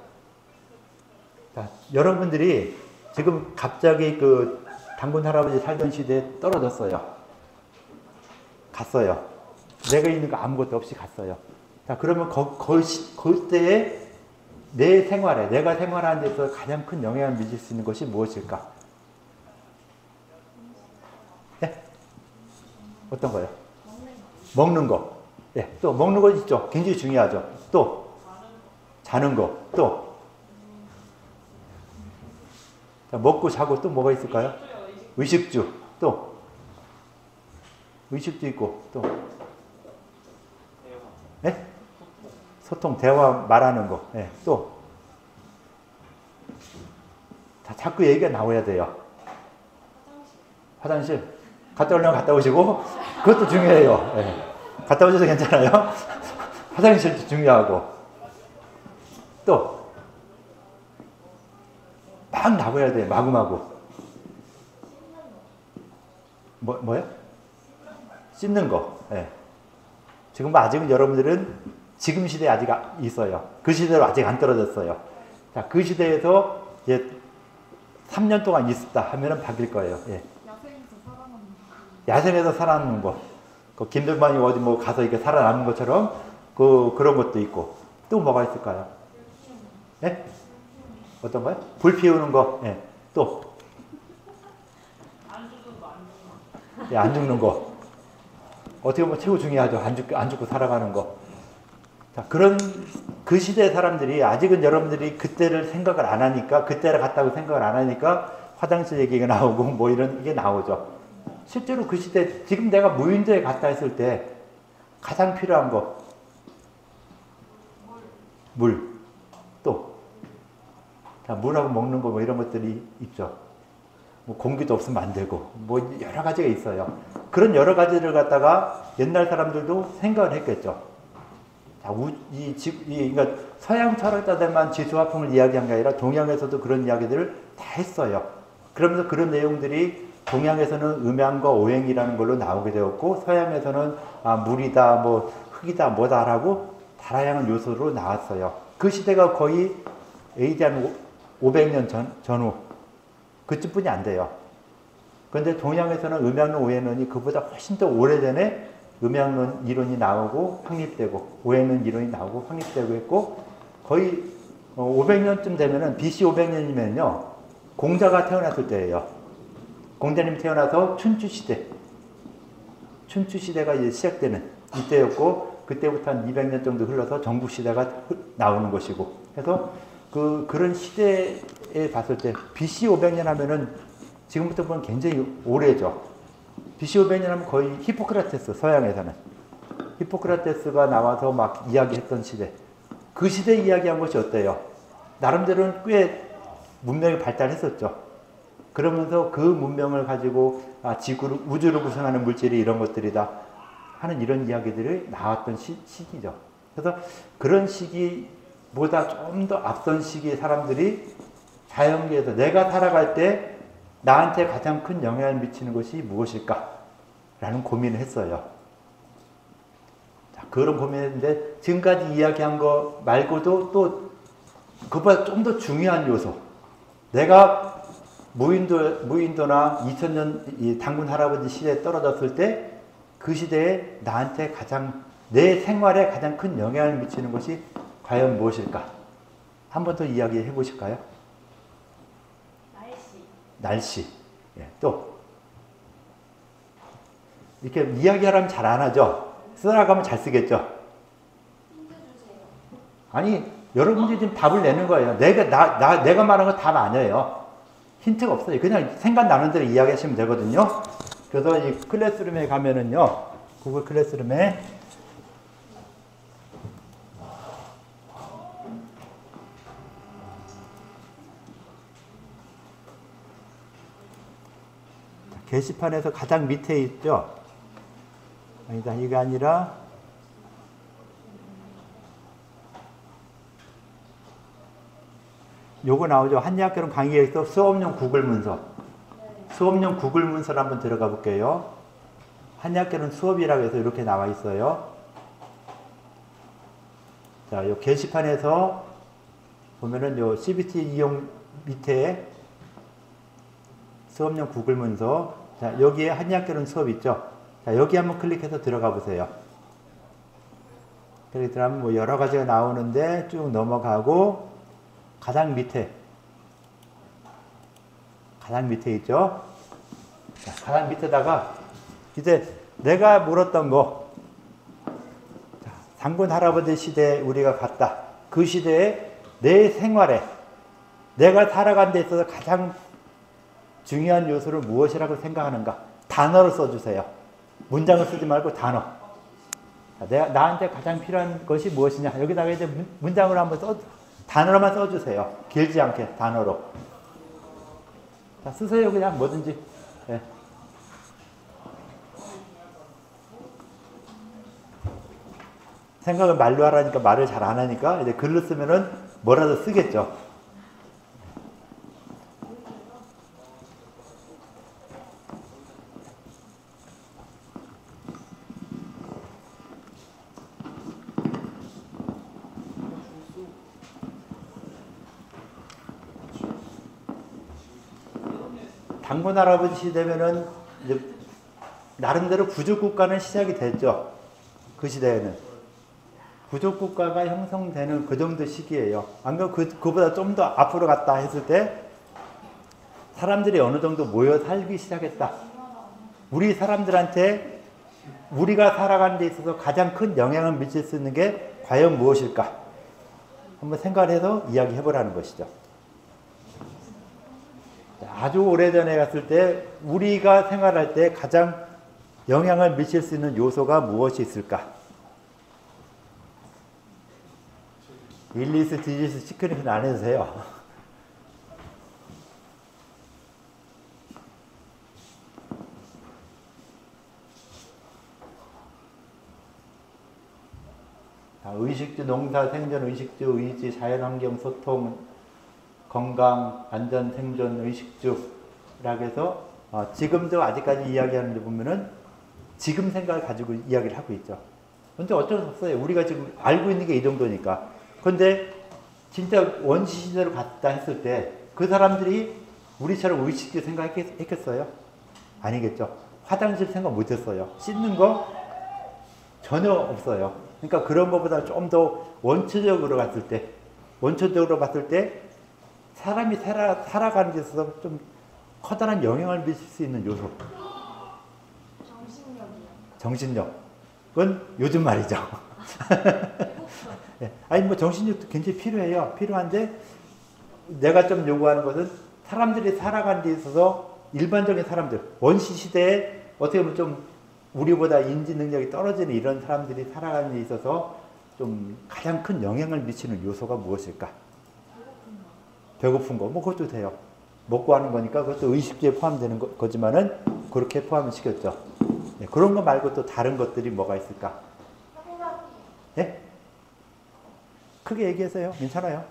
자, 여러분들이 지금 갑자기 그 당군 할아버지 살던 시대에 떨어졌어요. 갔어요. 내가 있는 거 아무것도 없이 갔어요. 자, 그러면 그때에 내 생활에, 내가 생활하는 데 있어서 가장 큰 영향을 미칠 수 있는 것이 무엇일까? 네? 어떤 거요? 먹는 거. 네, 또 먹는 거 있죠. 굉장히 중요하죠. 또 자는 거. 또 자, 먹고 자고 또 뭐가 있을까요? 의식주. 또 의식주 있고 또 네? 소통, 대화, 말하는 거. 네, 또 자꾸 얘기가 나와야 돼요. 화장실 갔다 오려면 갔다 오시고, 그것도 중요해요. 네. 갔다 오셔도 괜찮아요. 화장실도 중요하고, 또 막 나와야 돼요. 마구마구. 뭐요? 씻는 거. 네. 지금 아직은 여러분들은 지금 시대에 아직 있어요. 그 시대로 아직 안 떨어졌어요. 자, 그 시대에서 이제 3년 동안 있었다 하면은 바뀔 거예요. 예. 야생에서 살아남는 거. 그 김들만이 어디 뭐 가서 이렇게 살아남는 것처럼 그런 것도 있고. 또 뭐가 있을까요? 예? 어떤 거요? 불 피우는 거. 예. 또 안 죽는 거. 어떻게 보면 최고 중요하죠. 안 죽고 살아가는 거. 자, 그 시대 사람들이 아직은 여러분들이 그때를 생각을 안 하니까, 그때를 갔다고 생각을 안 하니까 화장실 얘기가 나오고 뭐 이런 게 나오죠. 실제로 그 시대, 지금 내가 무인도에 갔다 했을 때 가장 필요한 거. 물. 또. 자, 물하고 먹는 거 뭐 이런 것들이 있죠. 뭐 공기도 없으면 안 되고, 뭐 여러 가지가 있어요. 그런 여러 가지를 갖다가 옛날 사람들도 생각을 했겠죠. 자, 그러니까 서양 철학자들만 지수화풍을 이야기한 게 아니라 동양에서도 그런 이야기들을 다 했어요. 그러면서 그런 내용들이 동양에서는 음양과 오행이라는 걸로 나오게 되었고, 서양에서는 물이다, 뭐 흙이다, 뭐다라고 다양한 요소로 나왔어요. 그 시대가 거의 AD 한 500년 전후 그쯤뿐이 안 돼요. 그런데 동양에서는 음양론, 오해론이 그보다 훨씬 더 오래전에 음양론 이론이 나오고 확립되고 오해론 이론이 나오고 확립되고 했고 거의 500년쯤 되면은 BC 500년이면요 공자가 태어났을 때예요. 공자님 태어나서 춘추 시대가 이제 시작되는 이때였고 그때부터 한 200년 정도 흘러서 전국시대가 나오는 것이고 그래서 그런 시대에 봤을 때 BC 500년 하면은 지금부터 보면 굉장히 오래죠. BC 500년 하면 거의 히포크라테스, 서양에서는 히포크라테스가 나와서 막 이야기했던 시대. 그 시대 이야기한 것이 어때요? 나름대로는 꽤 문명이 발달했었죠. 그러면서 그 문명을 가지고 지구를, 우주를 구성하는 물질이 이런 것들이다 하는 이런 이야기들이 나왔던 시기죠. 그래서 그런 시기보다 좀 더 앞선 시기의 사람들이 자연계에서 내가 살아갈 때 나한테 가장 큰 영향을 미치는 것이 무엇일까? 라는 고민을 했어요. 자, 그런 고민했는데 지금까지 이야기한 거 말고도 또 그보다 좀 더 중요한 요소. 내가 무인도나 2000년 이 당군 할아버지 시대에 떨어졌을 때 그 시대에 나한테 가장 내 생활에 가장 큰 영향을 미치는 것이 과연 무엇일까? 한 번 더 이야기해 보실까요? 날씨. 예, 또 이렇게 이야기하려면 잘 안 하죠. 쓰라고 하면 잘 쓰겠죠. 아니 여러분들이 지금 답을 내는 거예요. 내가 말한 거 답 아니에요. 힌트가 없어요. 그냥 생각나는 대로 이야기하시면 되거든요. 그래서 이 클래스룸에 가면은요, 구글 클래스룸에 게시판에서 가장 밑에 있죠. 아니다, 이게 아니라 요거 나오죠. 한예학개론 강의에서 수업용 구글 문서. 수업용 구글 문서를 한번 들어가 볼게요. 한예학개론 수업이라고 해서 이렇게 나와 있어요. 자, 요 게시판에서 보면은 요 CBT 이용 밑에 수업용 구글 문서. 자, 여기에 한예학개론 수업 있죠. 자, 여기 한번 클릭해서 들어가 보세요. 그렇게 들어가면 뭐 여러 가지가 나오는데 쭉 넘어가고 가장 밑에 있죠. 자, 가장 밑에다가 이제 내가 물었던 거, 자, 당군 할아버지 시대에 우리가 갔다. 그 시대에 내 생활에 내가 살아간 데 있어서 가장 중요한 요소를 무엇이라고 생각하는가? 단어를 써주세요. 문장을 쓰지 말고 단어. 자, 나한테 가장 필요한 것이 무엇이냐? 여기다가 이제 문장으로 한번 단어로만 써주세요. 길지 않게 단어로. 자, 쓰세요. 그냥 뭐든지. 네. 생각을 말로 하라니까 말을 잘 안 하니까 이제 글로 쓰면은 뭐라도 쓰겠죠. 당군 할아버지 시대면은 이제 나름대로 부족국가는 시작이 됐죠. 그 시대에는 부족국가가 형성되는 그 정도 시기예요. 안 그러면 그보다 좀 더 앞으로 갔다 했을 때 사람들이 어느 정도 모여 살기 시작했다. 우리 사람들한테 우리가 살아가는 데 있어서 가장 큰 영향을 미칠 수 있는 게 과연 무엇일까? 한번 생각을 해서 이야기해 보라는 것이죠. 아주 오래전에 갔을 때 우리가 생활할 때 가장 영향을 미칠 수 있는 요소가 무엇이 있을까? 일리스, 디지스, 시크릿은 안 해주세요. 의식주, 농사, 생존, 의식주, 의지, 자연환경, 소통, 건강, 안전, 생존, 의식주라고 해서 지금도 아직까지 이야기하는 데 보면은 지금 생각을 가지고 이야기를 하고 있죠. 근데 어쩔 수 없어요. 우리가 지금 알고 있는 게 이 정도니까. 근데 진짜 원시 시대로 갔다 했을 때 그 사람들이 우리처럼 의식주 생각했겠어요? 아니겠죠. 화장실 생각 못했어요. 씻는 거 전혀 없어요. 그러니까 그런 것보다 좀 더 원초적으로 봤을 때 사람이 살아가는 데 있어서 좀 커다란 영향을 미칠 수 있는 요소. 정신력은 요즘 말이죠. 아니 뭐 정신력도 굉장히 필요해요. 필요한데 내가 좀 요구하는 것은 사람들이 살아가는 데 있어서 일반적인 사람들, 원시 시대에 어떻게 보면 좀 우리보다 인지 능력이 떨어지는 이런 사람들이 살아가는 데 있어서 좀 가장 큰 영향을 미치는 요소가 무엇일까? 배고픈 거, 뭐 그것도 돼요. 먹고 하는 거니까 그것도 의식주에 포함되는 거지만은 그렇게 포함을 시켰죠. 네, 그런 거 말고 또 다른 것들이 뭐가 있을까? 예? 크게 얘기하세요. 괜찮아요.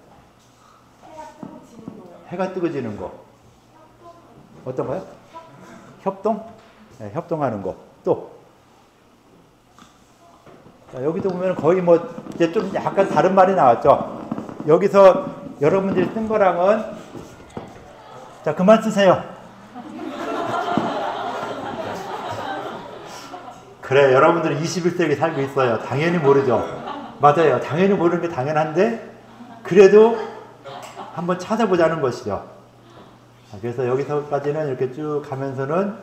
해가 뜨고 지는 거. 어떤 거요? 협동? 네, 협동하는 거. 또. 자, 여기도 보면 거의 뭐 이제 좀 약간 다른 말이 나왔죠. 여기서 여러분들이 쓴 거랑은 자 그만 쓰세요. 그래 여러분들은 21세기 살고 있어요. 당연히 모르죠. 맞아요. 당연히 모르는 게 당연한데 그래도 한번 찾아보자는 것이죠. 그래서 여기서까지는 이렇게 쭉 가면서는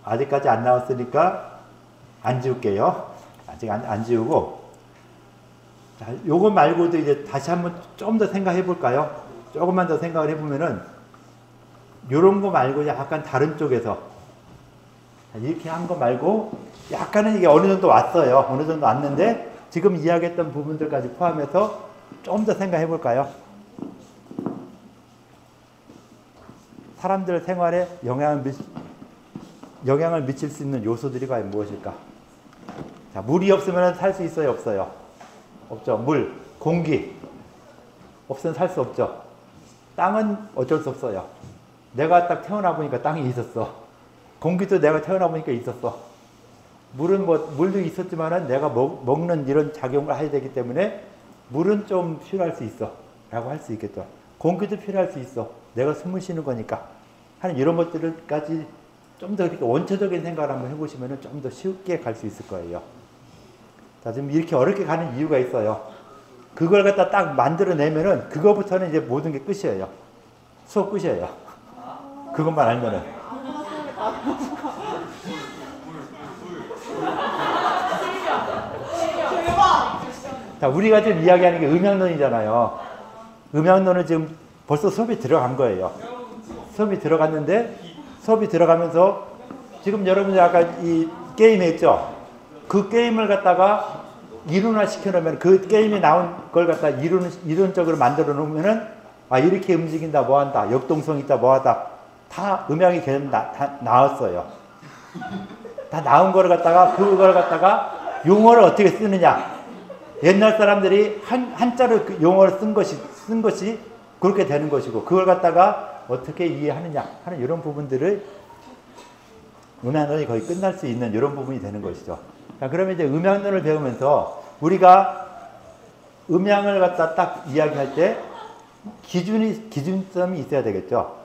아직까지 안 나왔으니까 안 지울게요. 아직 안 지우고 자, 요거 말고도 이제 다시 한번 좀 더 생각해 볼까요? 조금만 더 생각을 해보면은 요런 거 말고 약간 다른 쪽에서 이렇게 한 거 말고 약간은 이게 어느 정도 왔어요. 어느 정도 왔는데 지금 이야기했던 부분들까지 포함해서 좀 더 생각해 볼까요? 사람들 생활에 영향을 미칠 수 있는 요소들이 과연 무엇일까? 자, 물이 없으면 살 수 있어요? 없어요? 없죠. 물, 공기 없으면 살 수 없죠. 땅은 어쩔 수 없어요. 내가 딱 태어나 보니까 땅이 있었어. 공기도 내가 태어나 보니까 있었어. 물은 뭐 물도 있었지만은 내가 먹는 이런 작용을 해야 되기 때문에 물은 좀 필요할 수 있어 라고 할 수 있겠죠. 공기도 필요할 수 있어. 내가 숨을 쉬는 거니까 하는 이런 것들까지 좀 더 이렇게 원초적인 생각을 한번 해보시면 좀 더 쉽게 갈 수 있을 거예요. 자, 지금 이렇게 어렵게 가는 이유가 있어요. 그걸 갖다 딱 만들어내면은 그거부터는 이제 모든 게 끝이에요. 수업 끝이에요. 그것만 알면은. 자, 우리가 지금 이야기하는 게 음양론이잖아요. 음양론은 지금 벌써 수업이 들어간 거예요. 수업이 들어갔는데 수업이 들어가면서 지금 여러분들 아까 이 게임 했죠? 그 게임을 갖다가 이론화 시켜놓으면 그 게임이 나온 걸 갖다 이론적으로 만들어 놓으면은 아 이렇게 움직인다 뭐 한다 역동성 있다 뭐 하다 다 음양이 개념 다 나왔어요. 다 나온 거를 갖다가 그걸 갖다가 용어를 어떻게 쓰느냐 옛날 사람들이 한자로 그 용어를 쓴 것이 그렇게 되는 것이고 그걸 갖다가 어떻게 이해하느냐 하는 이런 부분들을 음양론이 거의 끝날 수 있는 이런 부분이 되는 것이죠. 자, 그러면 이제 음양론을 배우면서 우리가 음양을 갖다 딱 이야기할 때 기준점이 있어야 되겠죠.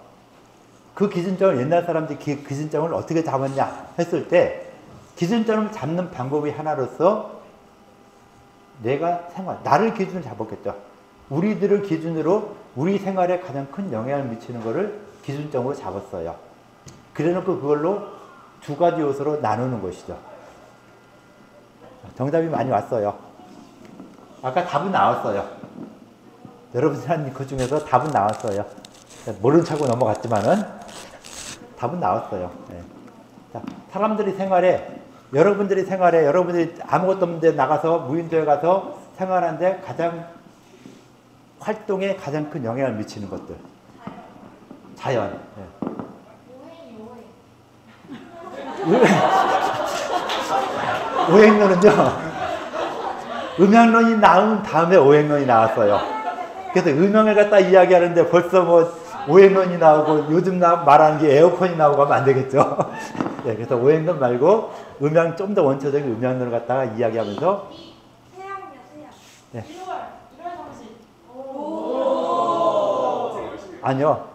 그 기준점을 옛날 사람들이 기준점을 어떻게 잡았냐 했을 때 기준점을 잡는 방법이 하나로서 내가 나를 기준으로 잡았겠죠. 우리들을 기준으로 우리 생활에 가장 큰 영향을 미치는 것을 기준점으로 잡았어요. 그래놓고 그걸로 두 가지 요소로 나누는 것이죠. 정답이 많이 왔어요. 아까 답은 나왔어요. 여러분들 한 그 중에서 답은 나왔어요. 모른 척하고 넘어갔지만은 답은 나왔어요. 네. 자, 여러분들이 아무것도 없는데 나가서 무인도에 가서 생활하는데 활동에 가장 큰 영향을 미치는 것들. 자연. 네. 오행론은요. 음양론이 나온 다음에 오행론이 나왔어요. 그래서 음양을 갖다 이야기하는데 벌써 뭐 오행론이 나오고 요즘 말하는 게 에어컨이 나오고 하면 안 되겠죠. 네, 그래서 오행론 말고 음양 좀 더 원초적인 음양론을 갖다가 이야기하면서 태양이요, 태양. 네. 1월 정시. 아니요.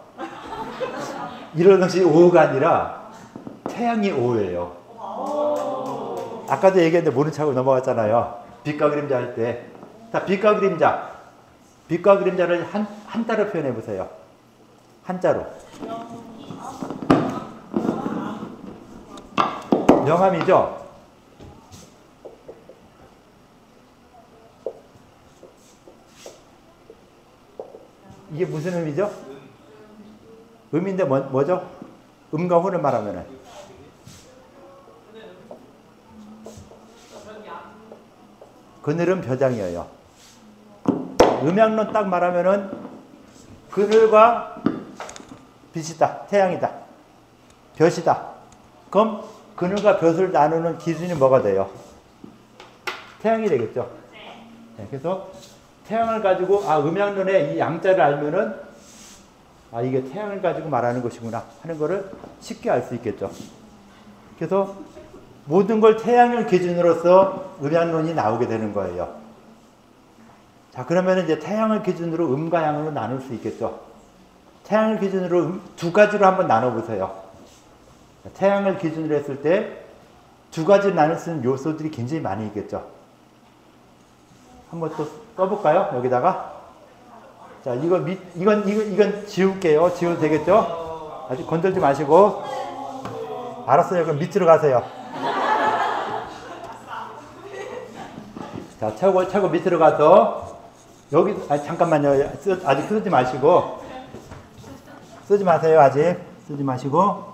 1월 정시 오후가 아니라 태양이 오후예요. 아까도 얘기했는데 모른 척하고 넘어갔잖아요. 빛과 그림자 할 때. 자, 빛과 그림자. 빛과 그림자를 한자로 표현해 보세요. 한자로. 명암이죠? 이게 무슨 의미죠? 음인데 뭐죠? 음과 혼을 말하면은. 그늘은 벼장이에요. 음양론 딱 말하면은 그늘과 빛이다. 태양이다. 벼시다. 그럼 그늘과 벼를 나누는 기준이 뭐가 돼요? 태양이 되겠죠. 네, 그래서 태양을 가지고 음양론의 이 양자를 알면은 이게 태양을 가지고 말하는 것이구나 하는 거를 쉽게 알 수 있겠죠. 그래서 모든 걸 태양을 기준으로서 음양론이 나오게 되는 거예요. 자, 그러면 이제 태양을 기준으로 음과 양으로 나눌 수 있겠죠. 태양을 기준으로 두 가지로 한번 나눠보세요. 태양을 기준으로 했을 때 두 가지로 나눌 수 있는 요소들이 굉장히 많이 있겠죠. 한번 또 써볼까요? 여기다가. 자, 이건 지울게요. 지워도 되겠죠? 아직 건들지 마시고. 알았어요. 그럼 밑으로 가세요. 자, 차고 밑으로 가서 여기 잠깐만요. 아직 쓰지 마시고. 쓰지 마세요. 아직 쓰지 마시고.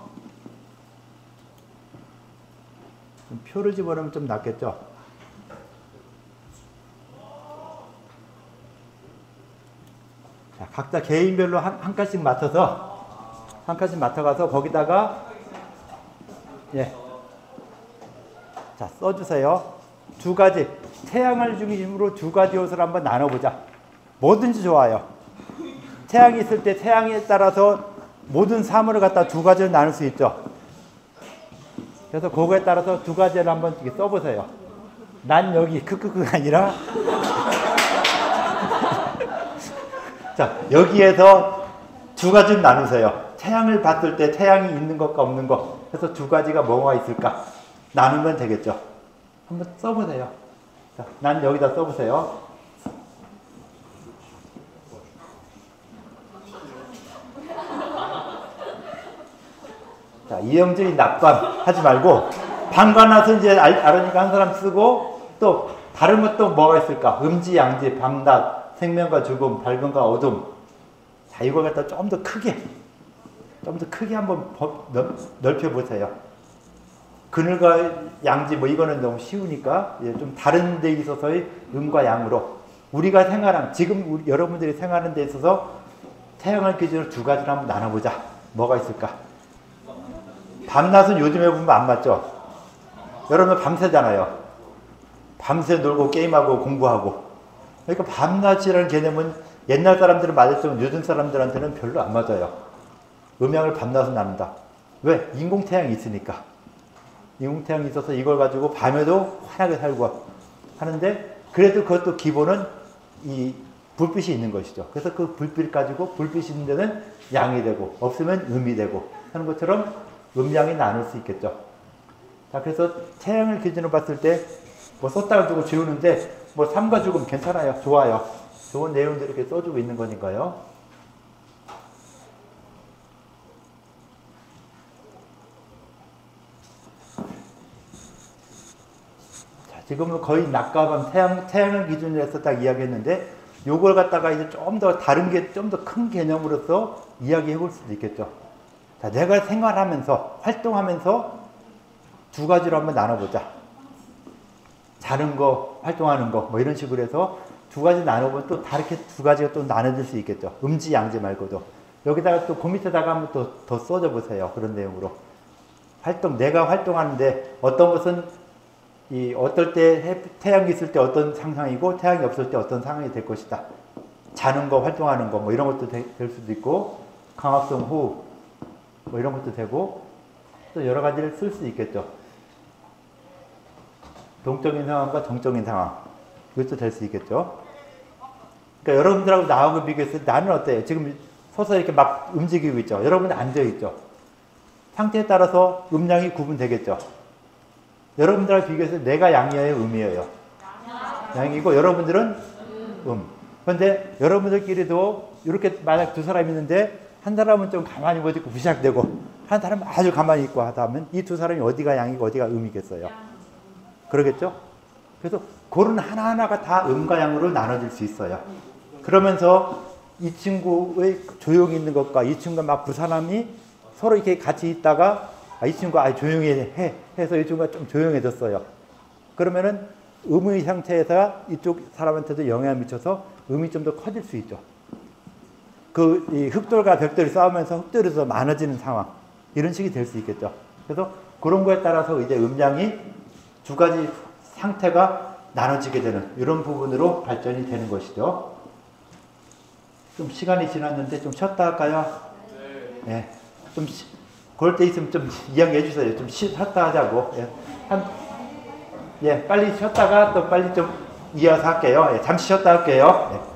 좀 표를 집어넣으면 좀 낫겠죠? 자, 각자 개인별로 한 칸씩 맡아가서 거기다가 자, 써주세요. 두 가지, 태양을 중심으로 두 가지 요소를 한번 나눠보자. 뭐든지 좋아요. 태양이 있을 때 태양에 따라서 모든 사물을 갖다 두 가지로 나눌 수 있죠. 그래서 그거에 따라서 두 가지를 한번 이렇게 써보세요. 난 여기 크크크가 아니라 자, 여기에서 두 가지를 나누세요. 태양을 봤을 때 태양이 있는 것과 없는 것. 그래서 두 가지가 뭐가 있을까? 나누면 되겠죠. 한번 써보세요. 자, 난 여기다 써보세요. 자, 이영준이 낮밤 하지 말고 밤과 낮은 이제 알으니까 한 사람 쓰고 또 다른 것도 뭐가 있을까? 음지, 양지, 밤낮, 생명과 죽음, 밝음과 어둠. 자, 이걸 갖다 좀 더 크게 한번 넓혀보세요. 그늘과 양지 이거는 너무 쉬우니까 좀 다른 데 있어서의 음과 양으로 우리가 생활한 지금 여러분들이 생활하는 데 있어서 태양을 기준으로 두 가지를 한번 나눠보자. 뭐가 있을까? 밤낮은 요즘에 보면 안 맞죠? 여러분 밤새잖아요. 밤새 놀고 게임하고 공부하고. 그러니까 밤낮이라는 개념은 옛날 사람들은 맞았지만 요즘 사람들한테는 별로 안 맞아요. 음양을 밤낮으로 나눈다. 왜? 인공태양이 있으니까. 인공태양이 있어서 이걸 가지고 밤에도 환하게 살고 하는데 그래도 그것도 기본은 이 불빛이 있는 것이죠. 그래서 그 불빛 가지고 불빛이 있는 데는 양이 되고 없으면 음이 되고 하는 것처럼 음양이 나눌 수 있겠죠. 자, 그래서 태양을 기준으로 봤을 때 썼다가 주고 지우는데 삼가 죽음 괜찮아요. 좋아요. 좋은 내용들 이렇게 써주고 있는 거니까요. 자, 지금은 거의 낮과 밤 태양을 기준으로 해서 딱 이야기했는데 요걸 갖다가 이제 좀 더 다른 게 좀 더 큰 개념으로서 이야기해 볼 수도 있겠죠. 자, 내가 생활하면서 활동하면서 두 가지로 한번 나눠보자. 자는 거, 활동하는 거, 이런 식으로 해서 두 가지 나눠보면 또 다르게 두 가지가 또 나눠질 수 있겠죠. 음지, 양지 말고도. 여기다가 또 그 밑에다가 한번 더 써줘 보세요. 그런 내용으로. 내가 활동하는데 어떤 것은 어떨 때 태양이 있을 때 어떤 상황이고 태양이 없을 때 어떤 상황이 될 것이다. 자는 거, 활동하는 거, 이런 것도 될 수도 있고 강압성 호흡 뭐 이런 것도 되고 또 여러 가지를 쓸 수 있겠죠. 동적인 상황과 정적인 상황 이것도 될 수 있겠죠. 그러니까 여러분들하고 나하고 비교해서 나는 어때요? 지금 서서 이렇게 막 움직이고 있죠. 여러분은 앉아있죠. 상태에 따라서 음량이 구분되겠죠. 여러분들하고 비교해서 내가 양이에요, 음이에요? 양이고 여러분들은 그런데 여러분들끼리도 이렇게 만약 두 사람이 있는데 한 사람은 좀 가만히 못 있고 부샥대고 한 사람은 아주 가만히 있고 하다 하면 이 두 사람이 어디가 양이고 어디가 음이겠어요? 그러겠죠? 그래서 그런 하나하나가 다 음과 양으로 나눠질 수 있어요. 그러면서 이 친구의 조용히 있는 것과 이 친구가 막 부사람이 서로 이렇게 같이 있다가 이 친구가 조용히 해 해서 이 친구가 좀 조용해졌어요. 그러면은 음의 상태에서 이쪽 사람한테도 영향을 미쳐서 음이 좀 더 커질 수 있죠. 이 흑돌과 벽돌이 싸우면서 흑돌이 더 많아지는 상황 이런 식이 될 수 있겠죠. 그래서 그런 거에 따라서 이제 음량이 두 가지 상태가 나눠지게 되는 이런 부분으로 발전이 되는 것이죠. 좀 시간이 지났는데 좀 쉬었다 할까요? 네. 좀 그럴 때 있으면 좀 이야기해 주세요. 좀 쉬었다 하자고. 빨리 쉬었다가 또 빨리 좀 이어서 할게요. 잠시 쉬었다 할게요.